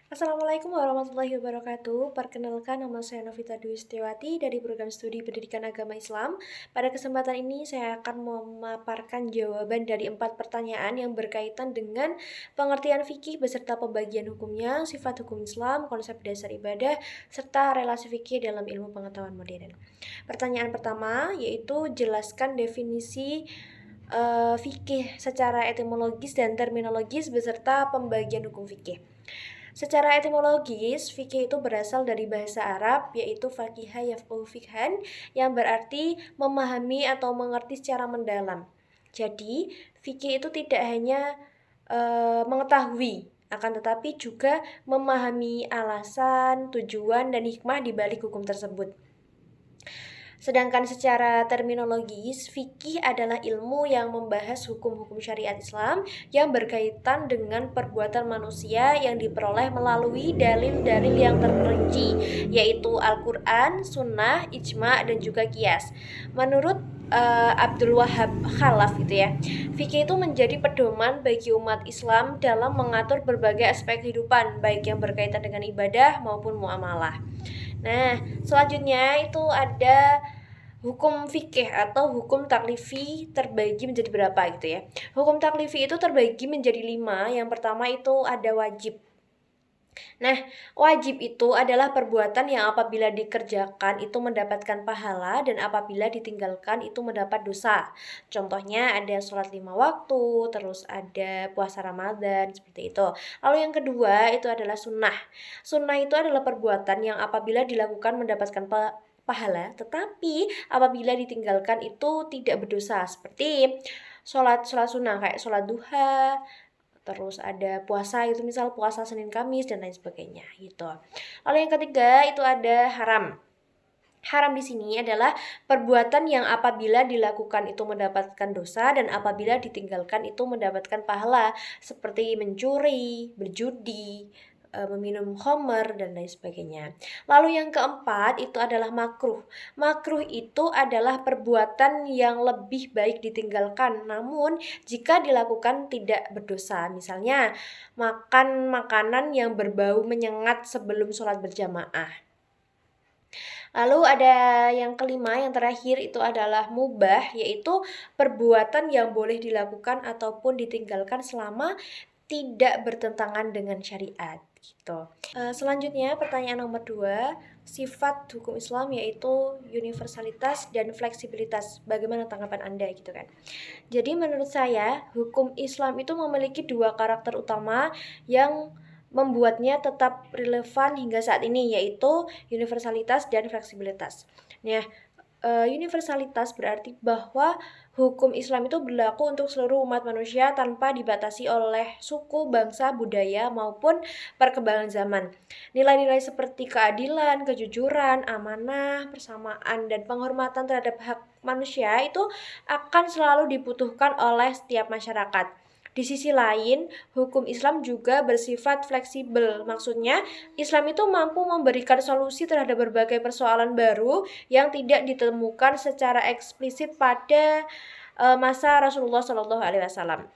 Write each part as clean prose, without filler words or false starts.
Assalamualaikum warahmatullahi wabarakatuh. Perkenalkan, nama saya Novita Dwi Setiawati dari Program Studi Pendidikan Agama Islam. Pada kesempatan ini saya akan memaparkan jawaban dari 4 pertanyaan yang berkaitan dengan pengertian fikih beserta pembagian hukumnya, sifat hukum Islam, konsep dasar ibadah, serta relasi fikih dalam ilmu pengetahuan modern. Pertanyaan pertama yaitu jelaskan definisi fikih secara etimologis dan terminologis beserta pembagian hukum fikih. Secara etimologis, fikih itu berasal dari bahasa Arab yaitu faqiha yafqahu fiqhan yang berarti memahami atau mengerti secara mendalam. Jadi, fikih itu tidak hanya mengetahui, akan tetapi juga memahami alasan, tujuan, dan hikmah di balik hukum tersebut. Sedangkan secara terminologis, fikih adalah ilmu yang membahas hukum-hukum syariat Islam yang berkaitan dengan perbuatan manusia yang diperoleh melalui dalil-dalil yang terperinci, yaitu Al-Quran, Sunnah, Ijma, dan juga Qiyas. Menurut Abdul Wahab Khalaf gitu ya, fikih itu menjadi pedoman bagi umat Islam dalam mengatur berbagai aspek kehidupan, baik yang berkaitan dengan ibadah maupun muamalah. Nah, selanjutnya itu ada hukum fikih atau hukum taklifi terbagi menjadi berapa gitu ya. Hukum taklifi itu terbagi menjadi 5. Yang pertama itu ada wajib. Nah, wajib itu adalah perbuatan yang apabila dikerjakan itu mendapatkan pahala dan apabila ditinggalkan itu mendapat dosa. Contohnya ada sholat 5 waktu, terus ada puasa Ramadan, seperti itu. Lalu yang kedua itu adalah sunnah. Sunnah itu adalah perbuatan yang apabila dilakukan mendapatkan pahala, tetapi apabila ditinggalkan itu tidak berdosa, seperti sholat sunnah kayak sholat duha, terus ada puasa itu misal puasa Senin Kamis dan lain sebagainya gitu. Lalu yang ketiga itu ada haram. Haram di sini adalah perbuatan yang apabila dilakukan itu mendapatkan dosa dan apabila ditinggalkan itu mendapatkan pahala, seperti mencuri, berjudi, meminum khamr dan lain sebagainya. Lalu yang keempat itu adalah makruh. Makruh itu adalah perbuatan yang lebih baik ditinggalkan, namun jika dilakukan tidak berdosa. Misalnya makan makanan yang berbau menyengat sebelum sholat berjamaah. Lalu ada yang kelima, yang terakhir itu adalah mubah, yaitu perbuatan yang boleh dilakukan ataupun ditinggalkan selama tidak bertentangan dengan syariat gitu. Selanjutnya pertanyaan nomor 2, sifat hukum Islam yaitu universalitas dan fleksibilitas. Bagaimana tanggapan Anda gitu kan? Jadi menurut saya hukum Islam itu memiliki 2 karakter utama yang membuatnya tetap relevan hingga saat ini, yaitu universalitas dan fleksibilitas. Nah, universalitas berarti bahwa hukum Islam itu berlaku untuk seluruh umat manusia tanpa dibatasi oleh suku, bangsa, budaya maupun perkembangan zaman. Nilai-nilai seperti keadilan, kejujuran, amanah, persamaan, dan penghormatan terhadap hak manusia itu akan selalu dibutuhkan oleh setiap masyarakat. Di sisi lain, hukum Islam juga bersifat fleksibel. Maksudnya, Islam itu mampu memberikan solusi terhadap berbagai persoalan baru yang tidak ditemukan secara eksplisit pada masa Rasulullah SAW.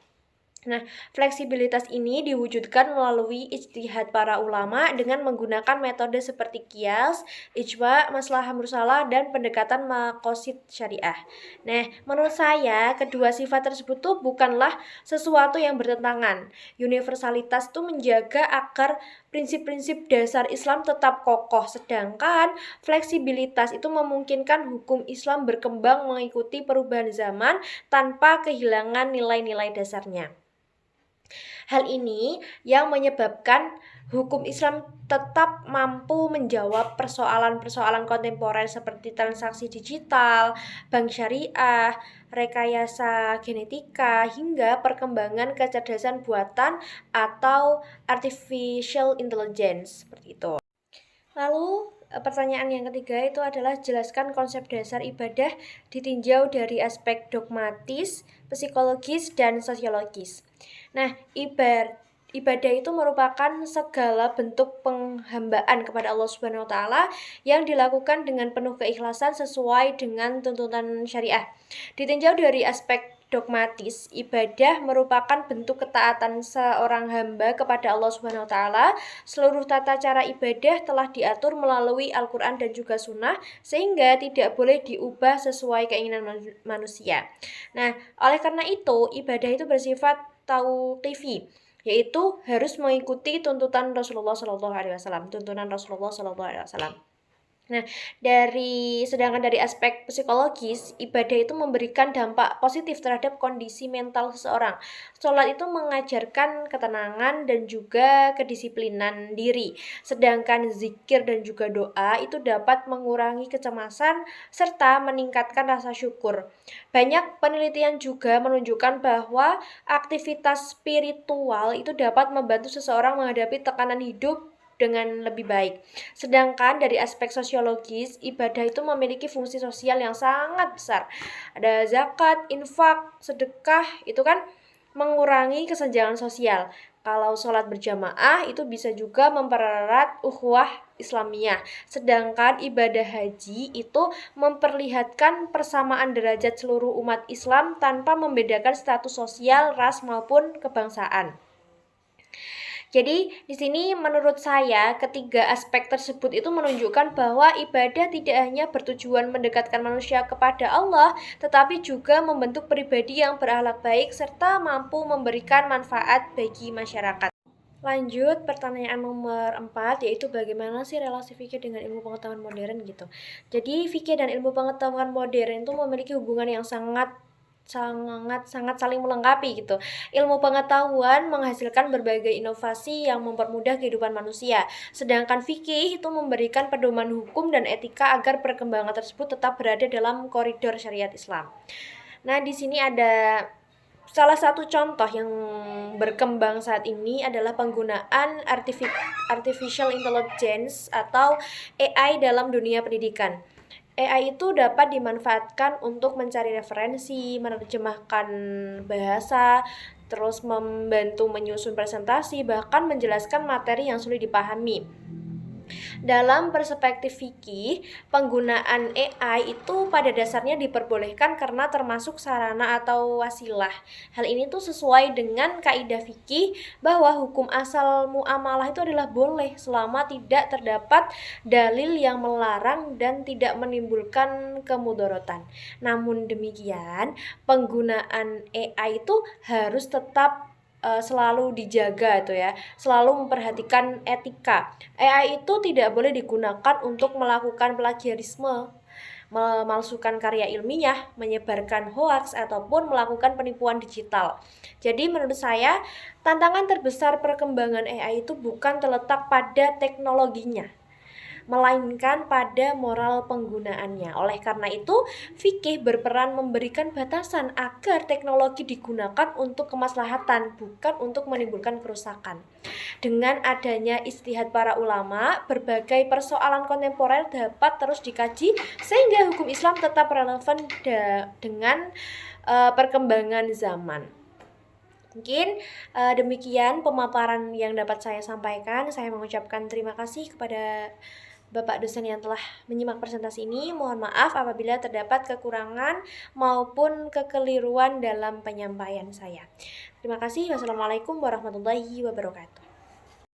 Nah, fleksibilitas ini diwujudkan melalui ijtihad para ulama dengan menggunakan metode seperti qiyas, ijma, maslahah mursalah, dan pendekatan maqasid syariah. Nah, menurut saya kedua sifat tersebut tuh bukanlah sesuatu yang bertentangan. Universalitas itu menjaga agar prinsip-prinsip dasar Islam tetap kokoh, sedangkan fleksibilitas itu memungkinkan hukum Islam berkembang mengikuti perubahan zaman tanpa kehilangan nilai-nilai dasarnya. Hal ini yang menyebabkan hukum Islam tetap mampu menjawab persoalan-persoalan kontemporer seperti transaksi digital, bank syariah, rekayasa genetika, hingga perkembangan kecerdasan buatan atau artificial intelligence, seperti itu. Lalu pertanyaan yang ketiga itu adalah jelaskan konsep dasar ibadah ditinjau dari aspek dogmatis, psikologis, dan sosiologis. Nah, ibadah itu merupakan segala bentuk penghambaan kepada Allah Subhanahu wa taala yang dilakukan dengan penuh keikhlasan sesuai dengan tuntunan syariah. Ditinjau dari aspek dogmatis, ibadah merupakan bentuk ketaatan seorang hamba kepada Allah Subhanahu wa taala. Seluruh tata cara ibadah telah diatur melalui Al-Qur'an dan juga sunnah, sehingga tidak boleh diubah sesuai keinginan manusia. Nah, oleh karena itu, ibadah itu bersifat tauqifi, yaitu harus mengikuti tuntutan Rasulullah SAW, tuntunan Rasulullah SAW. Nah, sedangkan dari aspek psikologis, ibadah itu memberikan dampak positif terhadap kondisi mental seseorang. Sholat itu mengajarkan ketenangan dan juga kedisiplinan diri. Sedangkan zikir dan juga doa itu dapat mengurangi kecemasan serta meningkatkan rasa syukur. Banyak penelitian juga menunjukkan bahwa aktivitas spiritual itu dapat membantu seseorang menghadapi tekanan hidup dengan lebih baik. Sedangkan dari aspek sosiologis, ibadah itu memiliki fungsi sosial yang sangat besar. Ada zakat, infak, sedekah, itu kan mengurangi kesenjangan sosial. Kalau sholat berjamaah itu bisa juga mempererat ukhuwah Islamiyah. Sedangkan ibadah haji itu memperlihatkan persamaan derajat seluruh umat Islam tanpa membedakan status sosial, ras maupun kebangsaan. Jadi di sini menurut saya ketiga aspek tersebut itu menunjukkan bahwa ibadah tidak hanya bertujuan mendekatkan manusia kepada Allah, tetapi juga membentuk pribadi yang berakhlak baik serta mampu memberikan manfaat bagi masyarakat. Lanjut pertanyaan nomor 4, yaitu bagaimana sih relasi fikih dengan ilmu pengetahuan modern gitu. Jadi fikih dan ilmu pengetahuan modern itu memiliki hubungan yang sangat saling melengkapi gitu. Ilmu pengetahuan menghasilkan berbagai inovasi yang mempermudah kehidupan manusia. Sedangkan fikih itu memberikan pedoman hukum dan etika agar perkembangan tersebut tetap berada dalam koridor syariat Islam. Nah, di sini ada salah satu contoh yang berkembang saat ini adalah penggunaan artificial intelligence atau AI dalam dunia pendidikan. AI itu dapat dimanfaatkan untuk mencari referensi, menerjemahkan bahasa, terus membantu menyusun presentasi, bahkan menjelaskan materi yang sulit dipahami. Dalam perspektif fikih, penggunaan AI itu pada dasarnya diperbolehkan karena termasuk sarana atau wasilah. Hal ini tuh sesuai dengan kaidah fikih bahwa hukum asal muamalah itu adalah boleh selama tidak terdapat dalil yang melarang dan tidak menimbulkan kemudorotan. Namun demikian, penggunaan AI itu harus tetap selalu dijaga tuh ya, selalu memperhatikan etika. AI itu tidak boleh digunakan untuk melakukan plagiarisme, memalsukan karya ilmiah, menyebarkan hoaks ataupun melakukan penipuan digital. Jadi menurut saya, tantangan terbesar perkembangan AI itu bukan terletak pada teknologinya, melainkan pada moral penggunaannya. Oleh karena itu, fikih berperan memberikan batasan agar teknologi digunakan untuk kemaslahatan, bukan untuk menimbulkan kerusakan. Dengan adanya ijtihad para ulama, berbagai persoalan kontemporer dapat terus dikaji sehingga hukum Islam tetap relevan dengan perkembangan zaman. Mungkin demikian pemaparan yang dapat saya sampaikan. Saya mengucapkan terima kasih kepada Bapak dosen yang telah menyimak presentasi ini. Mohon maaf apabila terdapat kekurangan maupun kekeliruan dalam penyampaian saya. Terima kasih. Wassalamualaikum warahmatullahi wabarakatuh.